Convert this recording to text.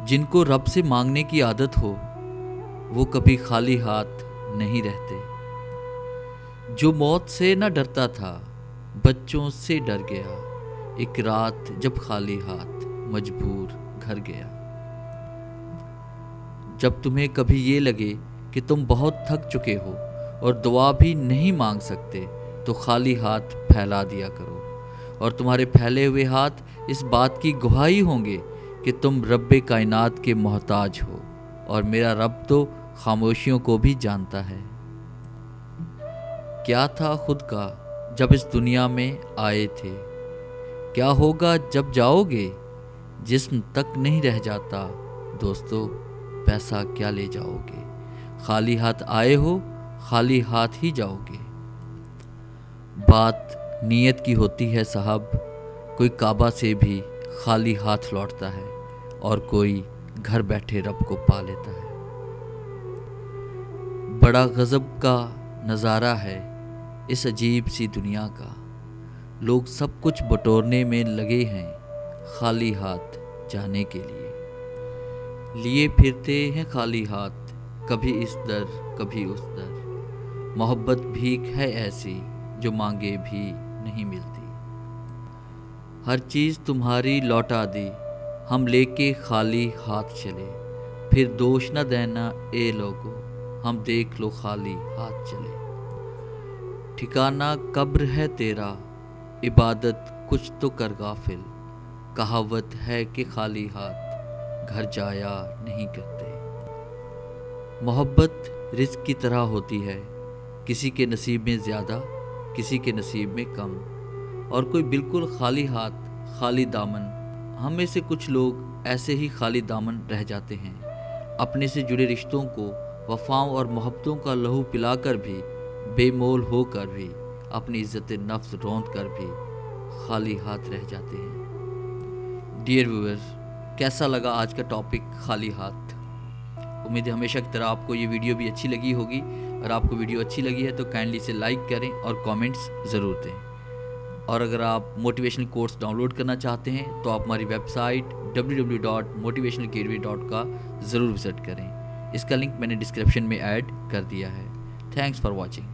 جن کو رب سے مانگنے کی عادت ہو وہ کبھی خالی ہاتھ نہیں رہتے۔ جو موت سے نہ ڈرتا تھا بچوں سے ڈر گیا، ایک رات جب خالی ہاتھ مجبور گھر گیا۔ جب تمہیں کبھی یہ لگے کہ تم بہت تھک چکے ہو اور دعا بھی نہیں مانگ سکتے تو خالی ہاتھ پھیلا دیا کرو، اور تمہارے پھیلے ہوئے ہاتھ اس بات کی گواہی ہوں گے کہ تم رب کائنات کے محتاج ہو، اور میرا رب تو خاموشیوں کو بھی جانتا ہے۔ کیا تھا خود کا جب اس دنیا میں آئے تھے، کیا ہوگا جب جاؤ گے؟ جسم تک نہیں رہ جاتا دوستو، پیسہ کیا لے جاؤ گے؟ خالی ہاتھ آئے ہو، خالی ہاتھ ہی جاؤ گے۔ بات نیت کی ہوتی ہے صاحب، کوئی کعبہ سے بھی خالی ہاتھ لوٹتا ہے اور کوئی گھر بیٹھے رب کو پا لیتا ہے۔ بڑا غضب کا نظارہ ہے اس عجیب سی دنیا کا، لوگ سب کچھ بٹورنے میں لگے ہیں خالی ہاتھ جانے کے لیے پھرتے ہیں خالی ہاتھ، کبھی اس در کبھی اس در۔ محبت بھیک ہے ایسی جو مانگے بھی نہیں ملتی۔ ہر چیز تمہاری لوٹا دی ہم لے کے خالی ہاتھ چلے، پھر دوش نہ دینا اے لوگو ہم دیکھ لو خالی ہاتھ چلے۔ ٹھکانہ قبر ہے تیرا، عبادت کچھ تو کر غافل، کہاوت ہے کہ خالی ہاتھ گھر جایا نہیں کرتے۔ محبت رزق کی طرح ہوتی ہے، کسی کے نصیب میں زیادہ کسی کے نصیب میں کم، اور کوئی بالکل خالی ہاتھ خالی دامن۔ ہم میں سے کچھ لوگ ایسے ہی خالی دامن رہ جاتے ہیں، اپنے سے جڑے رشتوں کو وفاؤں اور محبتوں کا لہو پلا کر بھی، بے مول ہو کر بھی، اپنی عزت نفس روند کر بھی خالی ہاتھ رہ جاتے ہیں۔ ڈیئر ویور، کیسا لگا آج کا ٹاپک خالی ہاتھ؟ امید ہے ہمیشہ کی طرح آپ کو یہ ویڈیو بھی اچھی لگی ہوگی۔ اگر آپ کو ویڈیو اچھی لگی ہے تو کائنڈلی اسے لائک کریں اور کامنٹس ضرور دیں، اور اگر آپ موٹیویشنل کورس ڈاؤن لوڈ کرنا چاہتے ہیں تو آپ ہماری ویب سائٹ www.motivationalgateway.com کا ضرور وزٹ کریں، اس کا لنک میں نے ڈسکرپشن میں ایڈ کر دیا ہے۔ Thanks for watching.